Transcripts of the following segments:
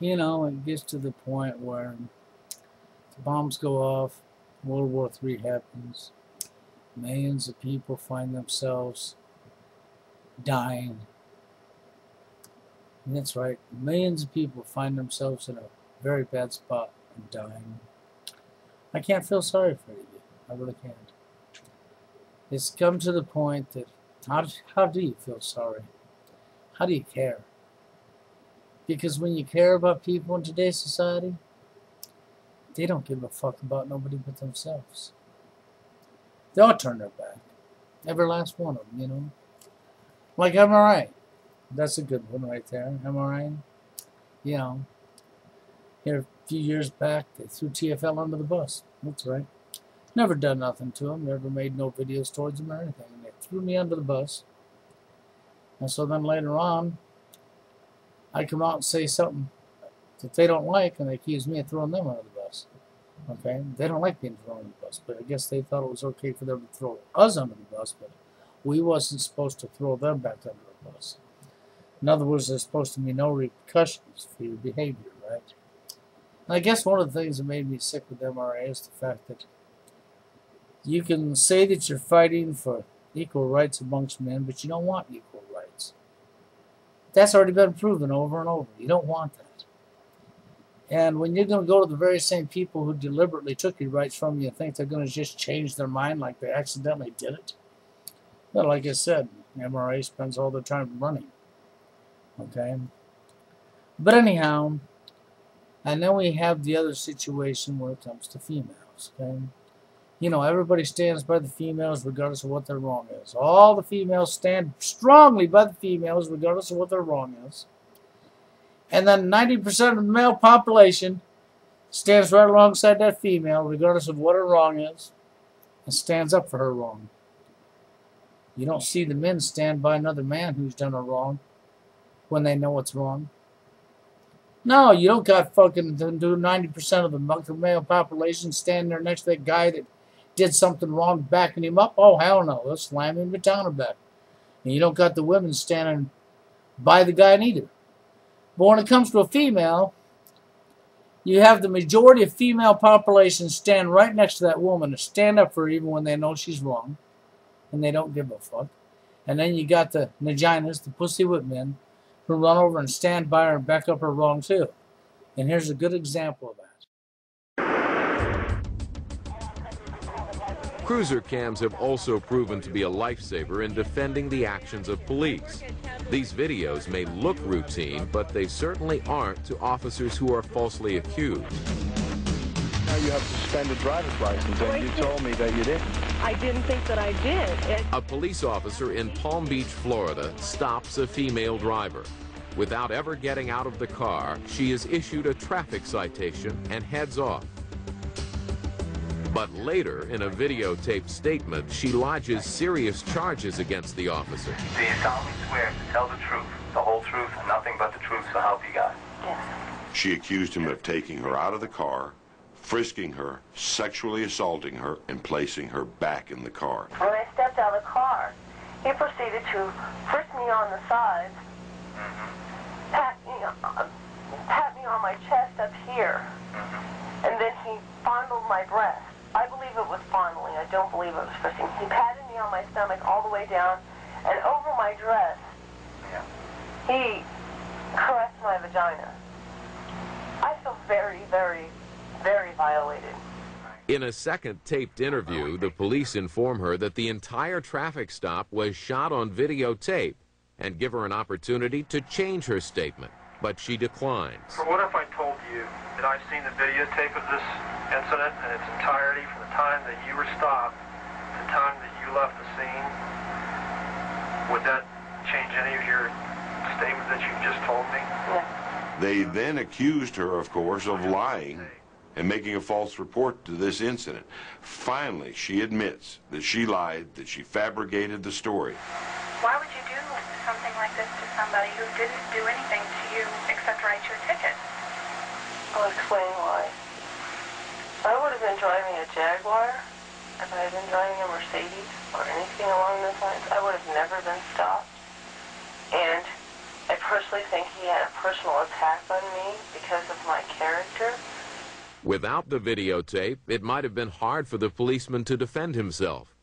You know, it gets to the point where the bombs go off, World War III happens, millions of people find themselves dying. And that's right, millions of people find themselves in a very bad spot and dying. I can't feel sorry for you. I really can't. It's come to the point that how do you feel sorry? How do you care? Because when you care about people in today's society, they don't give a fuck about nobody but themselves. They all turn their back. Every last one of them, you know. Like MRA. That's a good one right there. MRA. You know. Here a few years back, they threw TFL under the bus. That's right. Never done nothing to them. Never made no videos towards them or anything. They threw me under the bus. And so then later on, I come out and say something that they don't like, and they accuse me of throwing them under the bus. Okay? They don't like being thrown under the bus, but I guess they thought it was okay for them to throw us under the bus, but we wasn't supposed to throw them back under the bus. In other words, there's supposed to be no repercussions for your behavior, right? And I guess one of the things that made me sick with MRA is the fact that you can say that you're fighting for equal rights amongst men, but you don't want equal rights. That's already been proven over and over. You don't want that. And when you're going to go to the very same people who deliberately took your rights from you and think they're going to just change their mind like they accidentally did it, well, like I said, MRA spends all their time running. Okay? But anyhow, and then we have the other situation where it comes to females. Okay? You know, everybody stands by the females regardless of what their wrong is. All the females stand strongly by the females regardless of what their wrong is. And then 90% of the male population stands right alongside that female regardless of what her wrong is and stands up for her wrong. You don't see the men stand by another man who's done a wrong when they know what's wrong. No, you don't got fucking 90% of the male population standing there next to that guy that did something wrong, backing him up. Oh, hell no. They'll slam him down a bit. And you don't got the women standing by the guy neither. But when it comes to a female, you have the majority of female population stand right next to that woman and stand up for her even when they know she's wrong. And they don't give a fuck. And then you got the vaginas, the pussy whip men, who run over and stand by her and back up her wrong too. And here's a good example of that. Cruiser cams have also proven to be a lifesaver in defending the actions of police. These videos may look routine, but they certainly aren't to officers who are falsely accused. Now you have suspended driver's license, and you told me that you didn't. I didn't think that I did. A police officer in Palm Beach, Florida, stops a female driver. Without ever getting out of the car, she is issued a traffic citation and heads off. But later, in a videotaped statement, she lodges serious charges against the officer. Do you solemnly swear to tell the truth, the whole truth, and nothing but the truth, so help you God? Yes. She accused him of taking her out of the car, frisking her, sexually assaulting her, and placing her back in the car. When I stepped out of the car, he proceeded to frisk me on the sides, pat me on my chest up here, and then he fondled my breast. I believe it was fondling. I don't believe it was frisking. He patted me on my stomach all the way down, and over my dress, he caressed my vagina. I feel very, very, very violated. In a second taped interview, the police inform her that the entire traffic stop was shot on videotape and give her an opportunity to change her statement, but she declines. So what if I told you that I've seen the videotape of this incident in its entirety from the time that you were stopped to the time that you left the scene? Would that change any of your statement that you just told me? Yes. They then accused her, of course, of lying and making a false report to this incident. Finally, she admits that she lied, that she fabricated the story. Why would you do something like this to somebody who didn't do anything to you except write your ticket? I'll explain why. I would have been driving a Jaguar if I had been driving a Mercedes or anything along those lines. I would have never been stopped. And I personally think he had a personal attack on me because of my character. Without the videotape, it might have been hard for the policeman to defend himself.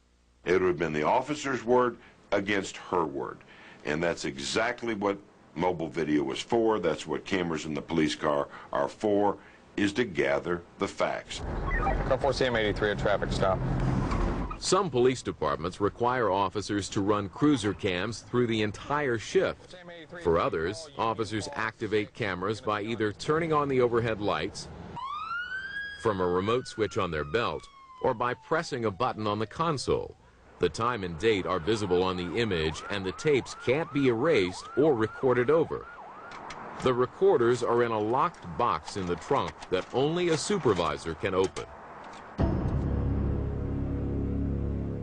It would have been the officer's word against her word. And that's exactly what mobile video was for. That's what cameras in the police car are for, is to gather the facts. Car 4 CM83, a traffic stop. Some police departments require officers to run cruiser cams through the entire shift. For others, officers activate cameras by either turning on the overhead lights from a remote switch on their belt or by pressing a button on the console. The time and date are visible on the image, and the tapes can't be erased or recorded over. The recorders are in a locked box in the trunk that only a supervisor can open.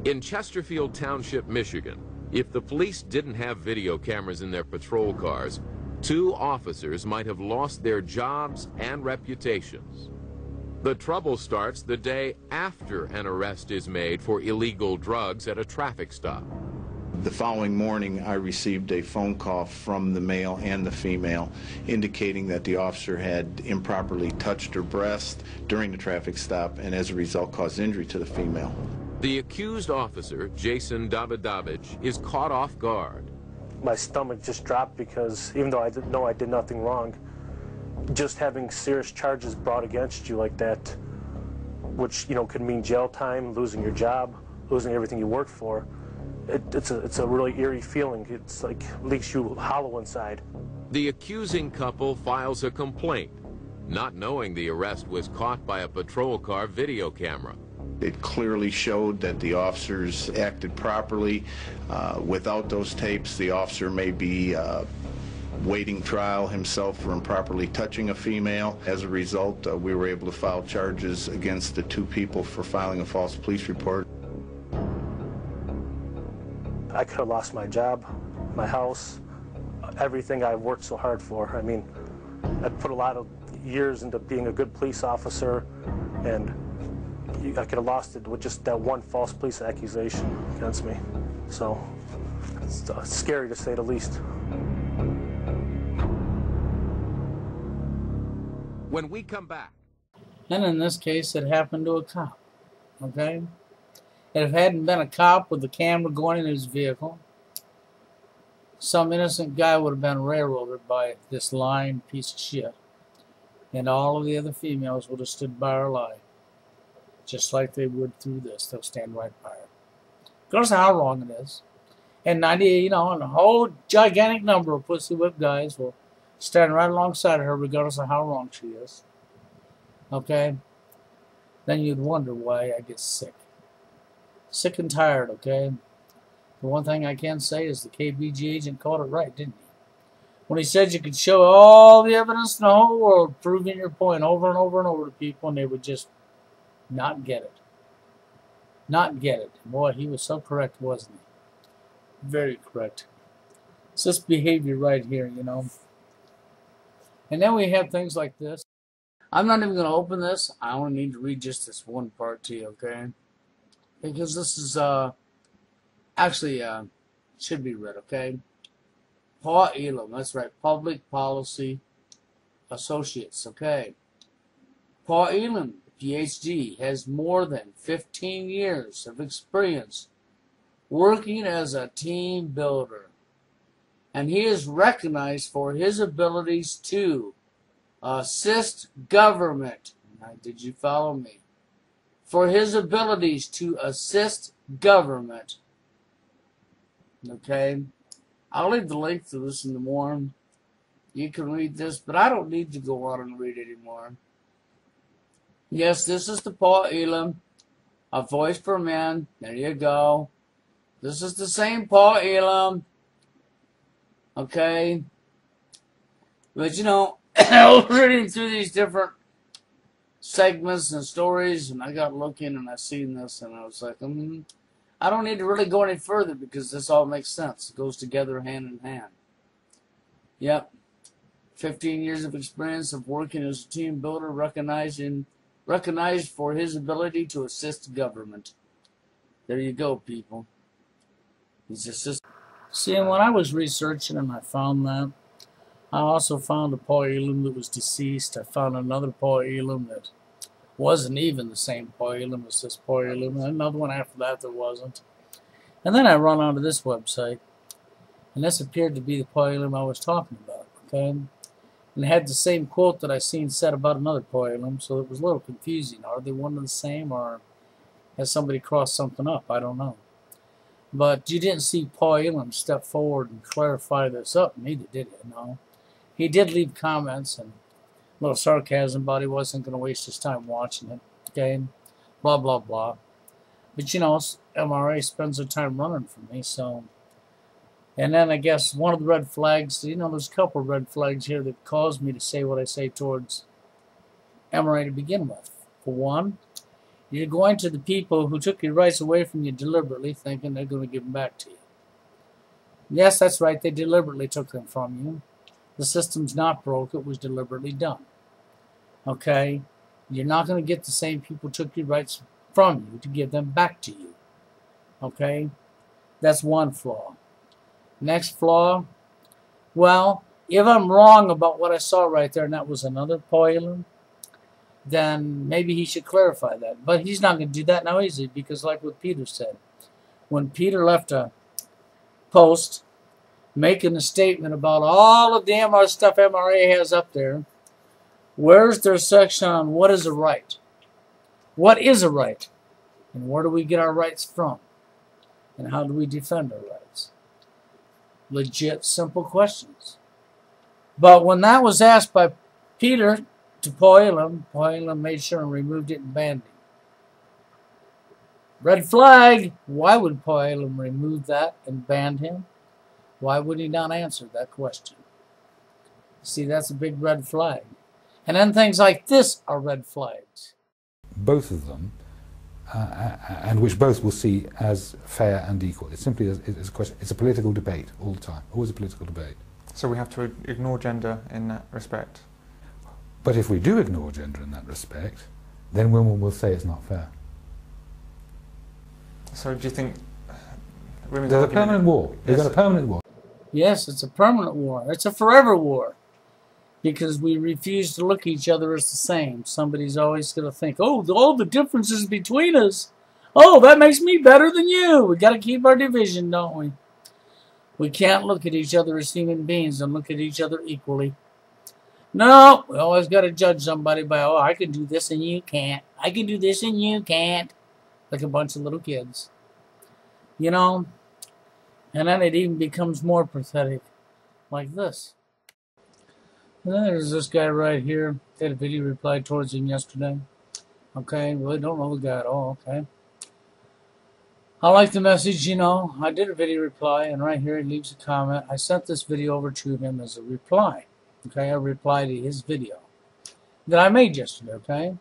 In Chesterfield Township, Michigan, if the police didn't have video cameras in their patrol cars, 2 officers might have lost their jobs and reputations. The trouble starts the day after an arrest is made for illegal drugs at a traffic stop. The following morning, I received a phone call from the male and the female indicating that the officer had improperly touched her breast during the traffic stop and as a result caused injury to the female. The accused officer, Jason Davidovich, is caught off guard. My stomach just dropped because even though I didn't know I did nothing wrong, just having serious charges brought against you like that, which, you know, could mean jail time, losing your job, losing everything you worked for, it's a really eerie feeling. It's like leaves you hollow inside. The accusing couple files a complaint, not knowing the arrest was caught by a patrol car video camera. It clearly showed that the officers acted properly. Without those tapes, the officer may be waiting trial himself for improperly touching a female. As a result, we were able to file charges against the 2 people for filing a false police report. I could have lost my job, my house, everything I worked so hard for. I mean, I put a lot of years into being a good police officer, and I could have lost it with just that one false police accusation against me. So it's scary to say the least. When we come back. And in this case, it happened to a cop, okay? And if it hadn't been a cop with a camera going in his vehicle, some innocent guy would have been railroaded by this lying piece of shit. And all of the other females would have stood by her lie. Just like they would through this. They'll stand right by her. Regardless of how wrong it is. And 90, and a whole gigantic number of pussy whip guys will stand right alongside her regardless of how wrong she is. Okay? Then you'd wonder why I get sick. Sick and tired, okay? The one thing I can say is the KBG agent called it right, didn't he? When he said you could show all the evidence in the whole world proving your point over and over and over to people and they would just not get it. Not get it. Boy, he was so correct, wasn't he? Very correct. It's this behavior right here, And then we have things like this. I'm not even going to open this. I only need to read just this one part to you, okay? Because this is, actually, should be read, okay? Paul Elam, that's right, Public Policy Associates, okay? Paul Elam, PhD, has more than 15 years of experience working as a team builder. And he is recognized for his abilities to assist government. Now, did you follow me? For his abilities to assist government. Okay? I'll leave the link to this in the morning. You can read this, but I don't need to go on and read it anymore. Yes, this is the Paul Elam, A Voice for Men. There you go. This is the same Paul Elam. Okay? But I was reading through these different segments and stories, and I got looking and I seen this, and I was like, I don't need to really go any further because this all makes sense. It goes together hand in hand. Yep. 15 years of experience of working as a team builder, recognized for his ability to assist government. There you go, people. He's assist. See, when I was researching and I found that, I also found a Paul Elam that was deceased. I found another Paul Elam that wasn't even the same Paul Elam as this Paul Elam. Another one after that that wasn't. And then I run onto this website, and this appeared to be the Paul Elam I was talking about, okay? And it had the same quote that I seen said about another Paul Elam, so it was a little confusing. Are they one and the same, or has somebody crossed something up? I don't know. But you didn't see Paul Elam step forward and clarify this up, neither did you, no. He did leave comments and a little sarcasm, but he wasn't going to waste his time watching it, okay? Blah, blah, blah. But, you know, MRA spends their time running for me, so... And then I guess one of the red flags, you know, there's a couple of red flags here that caused me to say what I say towards MRA to begin with. For one, you're going to the people who took your rights away from you deliberately, thinking they're going to give them back to you. Yes, that's right, they deliberately took them from you. The system's not broke, it was deliberately done. Okay? You're not going to get the same people who took your rights from you to give them back to you. Okay? That's one flaw. Next flaw, well, if I'm wrong about what I saw right there and that was another Paul Elam, then maybe he should clarify that. But he's not going to do that now, is he? Because like what Peter said, when Peter left a post making a statement about all of the MR stuff MRA has up there, where's their section on what is a right? What is a right? And where do we get our rights from? And how do we defend our rights? Legit, simple questions. But when that was asked by Peter to Paul Elam made sure and removed it and banned him. Red flag! Why would Paul Elam remove that and ban him? Why would he not answer that question? See, that's a big red flag. And then things like this are red flags. Both of them, and which both will see as fair and equal. It's simply it's a question. It's a political debate all the time. Always a political debate. So we have to ignore gender in that respect. But if we do ignore gender in that respect, then women will say it's not fair. So do you think women's there's a permanent war? We've got a permanent war. Yes, it's a permanent war. It's a forever war. Because we refuse to look at each other as the same. Somebody's always going to think, oh, all the differences between us. Oh, that makes me better than you. We got to keep our division, don't we? We can't look at each other as human beings and look at each other equally. No, we always got to judge somebody by, oh, I can do this and you can't. I can do this and you can't. Like a bunch of little kids. You know? And then it even becomes more pathetic. Like this. There's this guy right here. Had a video reply towards him yesterday. Okay, really don't know the guy at all, okay? I like the message, you know. I did a video reply, and right here he leaves a comment. I sent this video over to him as a reply. Okay, a reply to his video that I made yesterday, okay?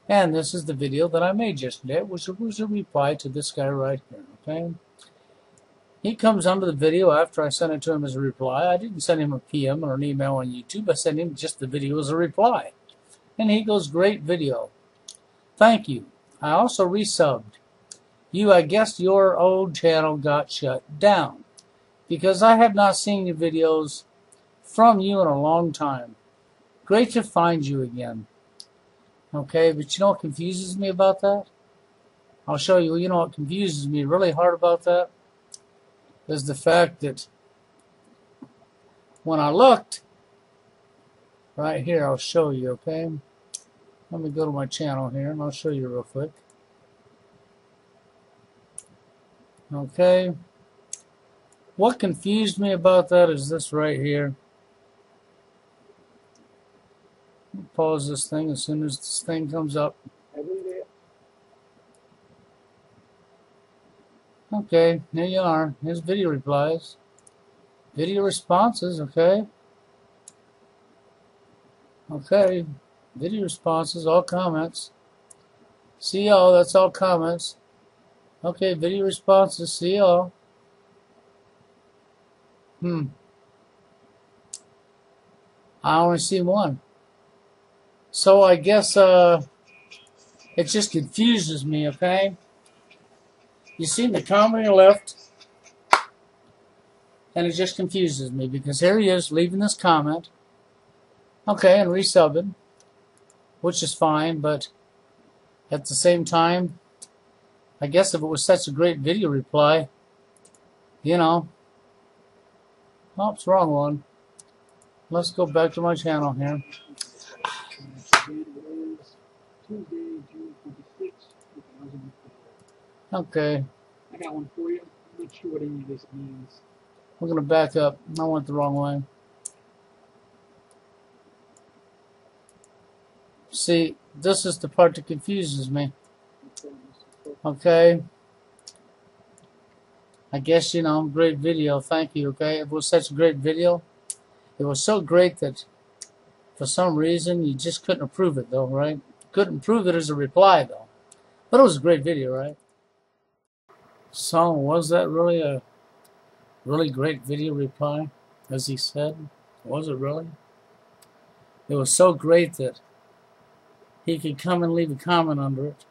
And this is the video that I made yesterday, which was a reply to this guy right here, okay? He comes under the video after I sent it to him as a reply. I didn't send him a PM or an email on YouTube. I sent him just the video as a reply. And he goes, great video. Thank you. I also resubbed. I guess your old channel got shut down. Because I have not seen your videos from you in a long time. Great to find you again. Okay, but you know what confuses me about that? I'll show you. You know what confuses me really hard about that? Is the fact that when I looked, right here, I'll show you, okay? Let me go to my channel here, and I'll show you real quick. Okay. What confused me about that is this right here. Pause this thing as soon as this thing comes up. Okay, here you are. Here's video replies. Video responses, okay. Okay, video responses, all comments. See y'all, that's all comments. Okay, video responses, see y'all. I only see one. So I guess it just confuses me, okay? You see the comment on the left, And it just confuses me because here he is leaving this comment. Okay, and resubbing, which is fine, but at the same time, I guess if it was such a great video reply, you know. Oh, it's the wrong one. Let's go back to my channel here. Okay. I got one for you. I'm not sure what any of this means. We're going to back up. I went the wrong way. See, this is the part that confuses me. Okay. I guess, you know, great video. Thank you, okay? It was such a great video. It was so great that for some reason you just couldn't approve it, though, right? Couldn't prove it as a reply, though. But it was a great video, right? So, was that really a really great video reply, as he said? Was it really? It was so great that he could come and leave a comment under it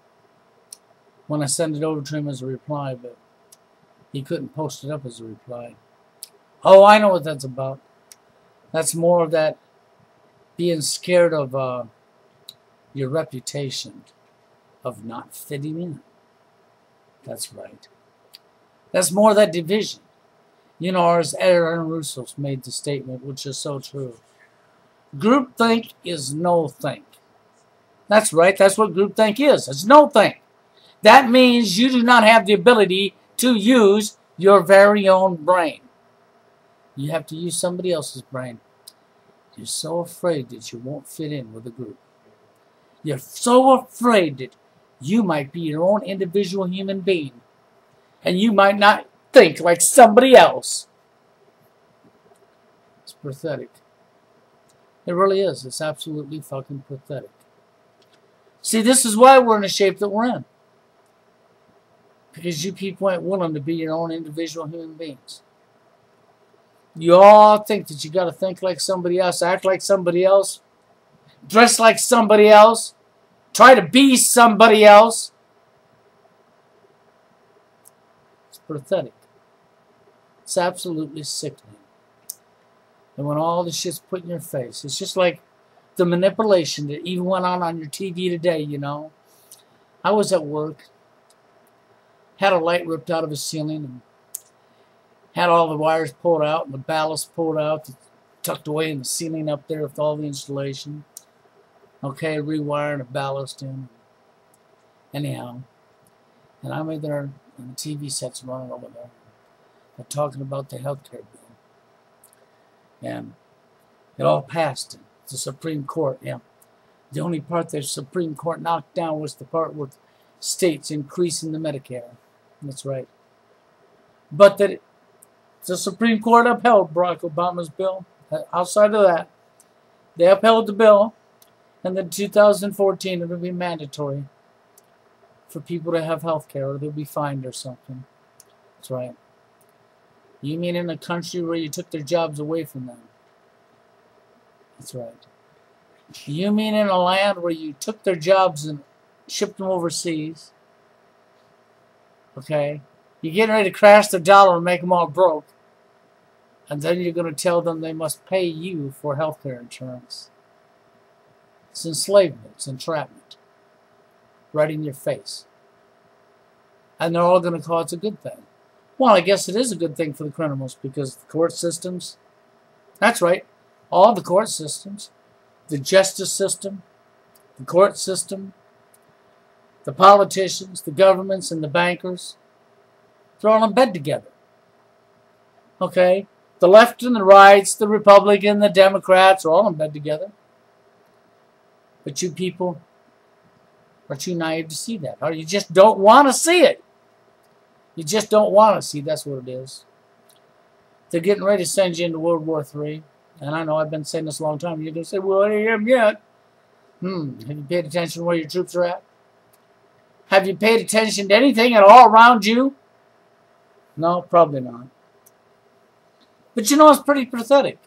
when I send it over to him as a reply, but he couldn't post it up as a reply. Oh, I know what that's about. That's more of that being scared of your reputation, of not fitting in. That's right. That's more of that division. You know, as Aaron Russo's made the statement, which is so true. Groupthink is no think. That's right. That's what groupthink is. It's no think. That means you do not have the ability to use your very own brain. You have to use somebody else's brain. You're so afraid that you won't fit in with a group. You're so afraid that you might be your own individual human being. And you might not think like somebody else. It's pathetic. It really is. It's absolutely fucking pathetic. See, this is why we're in the shape that we're in. Because you people ain't willing to be your own individual human beings. You all think that you got to think like somebody else, act like somebody else, dress like somebody else, try to be somebody else. It's pathetic. It's absolutely sickening. And when all this shit's put in your face, it's just like the manipulation that even went on your TV today, you know. I was at work, had a light ripped out of a ceiling, and had all the wires pulled out and the ballast pulled out, tucked away in the ceiling up there with all the installation. Okay, rewiring a ballast in. Anyhow, and I'm in there, and the TV set's running over there. They're talking about the healthcare bill. And it all passed in the Supreme Court, yeah. The only part that the Supreme Court knocked down was the part with states increasing the Medicare. That's right. But that the Supreme Court upheld Barack Obama's bill. Outside of that, they upheld the bill, and then 2014 it will be mandatory for people to have health care, or they'll be fined or something. That's right. You mean in a country where you took their jobs away from them? That's right. You mean in a land where you took their jobs and shipped them overseas? Okay? You're getting ready to crash the dollar and make them all broke. And then you're going to tell them they must pay you for health care insurance. It's enslavement. It's entrapment. Right in your face. And they're all going to call it a good thing. Well, I guess it is a good thing for the criminals because the court systems, that's right, all the court systems, the justice system, the court system, the politicians, the governments, and the bankers, they're all in bed together. Okay? The left and the rights, the Republican, the Democrats are all in bed together. But you people are too naive to see that. Or you just don't want to see it. You just don't want to see. That's what it is. They're getting ready to send you into World War III. And I know I've been saying this a long time. You're going to say, well, I am yet. Have you paid attention to where your troops are at? Have you paid attention to anything at all around you? No, probably not. But you know, it's pretty pathetic.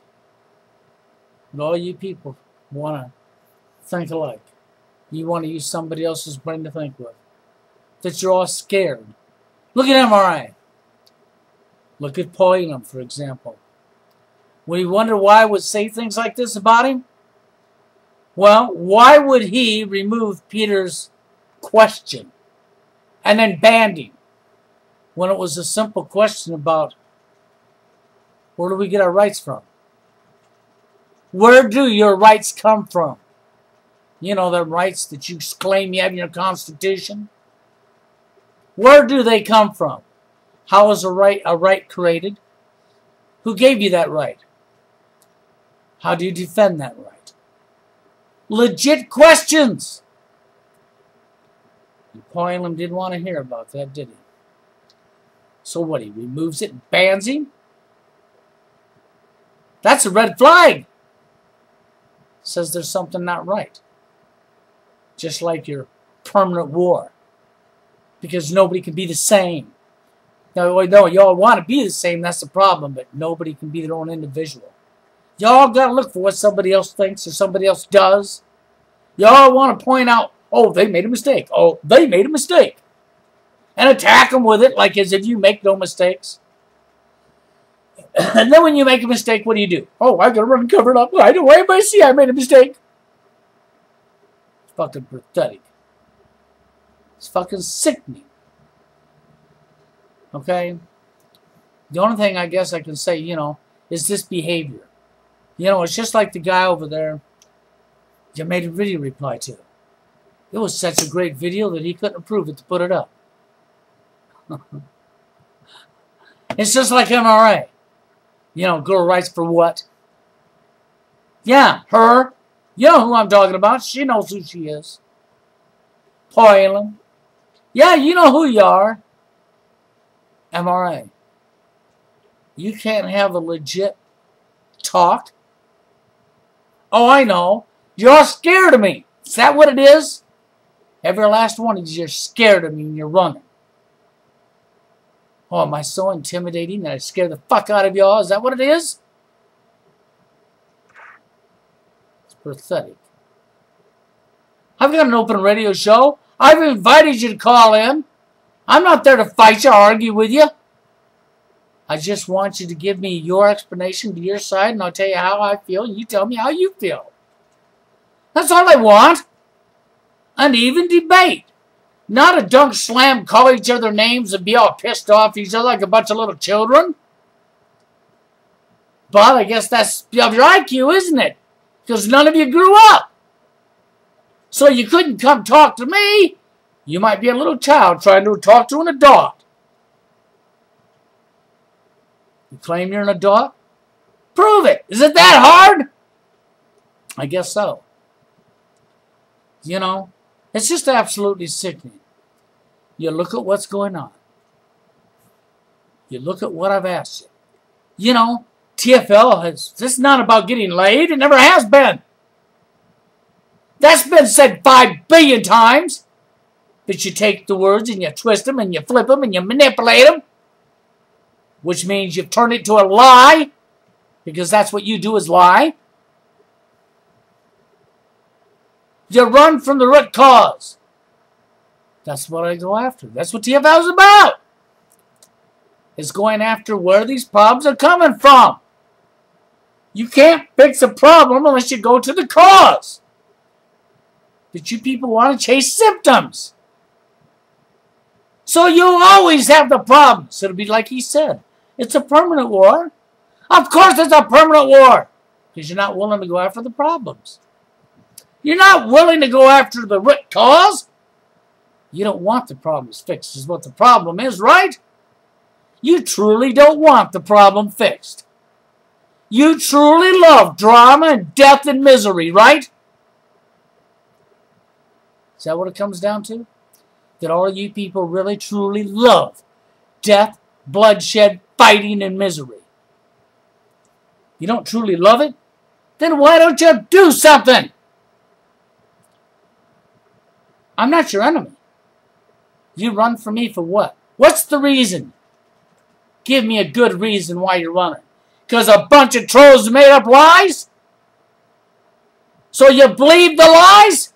But all you people want to think alike. You want to use somebody else's brain to think with. That you're all scared. Look at MRI. Look at Paul Elam, for example. We wonder why I would say things like this about him. Well, why would he remove Peter's question and then banned him when it was a simple question about where do we get our rights from? Where do your rights come from? You know, the rights that you claim you have in your Constitution. Where do they come from? How is a right created? Who gave you that right? How do you defend that right? Legit questions. And Paul Elam didn't want to hear about that, did he? So what, he removes it and bans him? That's a red flag. Says there's something not right. Just like your permanent war. Because nobody can be the same. No, y'all want to be the same, that's the problem, but nobody can be their own individual. Y'all got to look for what somebody else thinks or somebody else does. Y'all want to point out, oh, they made a mistake. Oh, they made a mistake. And attack them with it like as if you make no mistakes. And then when you make a mistake, what do? Oh, I got to run and cover it up. I don't want anybody to see I made a mistake. It's fucking pathetic. It's fucking sickening. Okay? The only thing I guess I can say, you know, is this behavior. You know, it's just like the guy over there you made a video reply to. It was such a great video that he couldn't approve it to put it up. It's just like MRA. You know, girl rights for what? Yeah, her. You know who I'm talking about. She knows who she is. Paul Elam. Yeah, you know who you are. MRA. You can't have a legit talk. Oh, I know. You're scared of me. Is that what it is? Every last one of you, you're scared of me and you're running. Oh, am I so intimidating that I scare the fuck out of y'all? Is that what it is? It's pathetic. I've got an open radio show. I've invited you to call in. I'm not there to fight you or argue with you. I just want you to give me your explanation to your side, and I'll tell you how I feel, and you tell me how you feel. That's all I want. An even debate. Not a dunk slam, call each other names, and be all pissed off at each other like a bunch of little children. But I guess that's your IQ, isn't it? Because none of you grew up. So you couldn't come talk to me. You might be a little child trying to talk to an adult. You claim you're an adult? Prove it. Is it that hard? I guess so. You know, it's just absolutely sickening. You look at what's going on. You look at what I've asked you. You know, TFL this is not about getting laid. It never has been. That's been said 5 billion times. But you take the words and you twist them and you flip them and you manipulate them. Which means you've turned it to a lie. Because that's what you do is lie. You run from the root cause. That's what I go after. That's what TFL is about. It's going after where these problems are coming from. You can't fix a problem unless you go to the cause. But you people want to chase symptoms. So you'll always have the problems. It'll be like he said. It's a permanent war. Of course it's a permanent war. Because you're not willing to go after the problems. You're not willing to go after the root cause. You don't want the problems fixed is what the problem is, right? You truly don't want the problem fixed. You truly love drama and death and misery, right? Is that what it comes down to? That all you people really truly love death, bloodshed, fighting, and misery. You don't truly love it? Then why don't you do something? I'm not your enemy. You run from me for what? What's the reason? Give me a good reason why you're running. Because a bunch of trolls made up lies? So you believe the lies?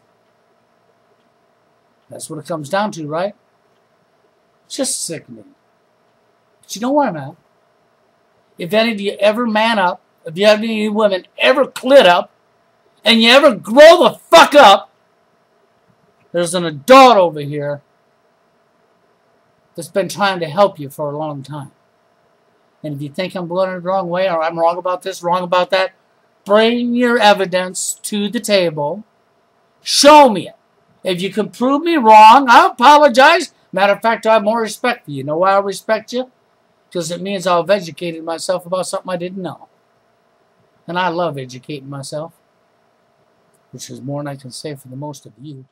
That's what it comes down to, right? It's just sickening. But you know where I'm at. if any of you ever man up, if you have any of you women ever clit up, and you ever grow the fuck up, there's an adult over here that's been trying to help you for a long time. And if you think I'm going the wrong way, or I'm wrong about this, wrong about that, bring your evidence to the table. Show me it. If you can prove me wrong, I'll apologize. Matter of fact, I have more respect for you. You know why I respect you? Because it means I've educated myself about something I didn't know. And I love educating myself, which is more than I can say for the most of you.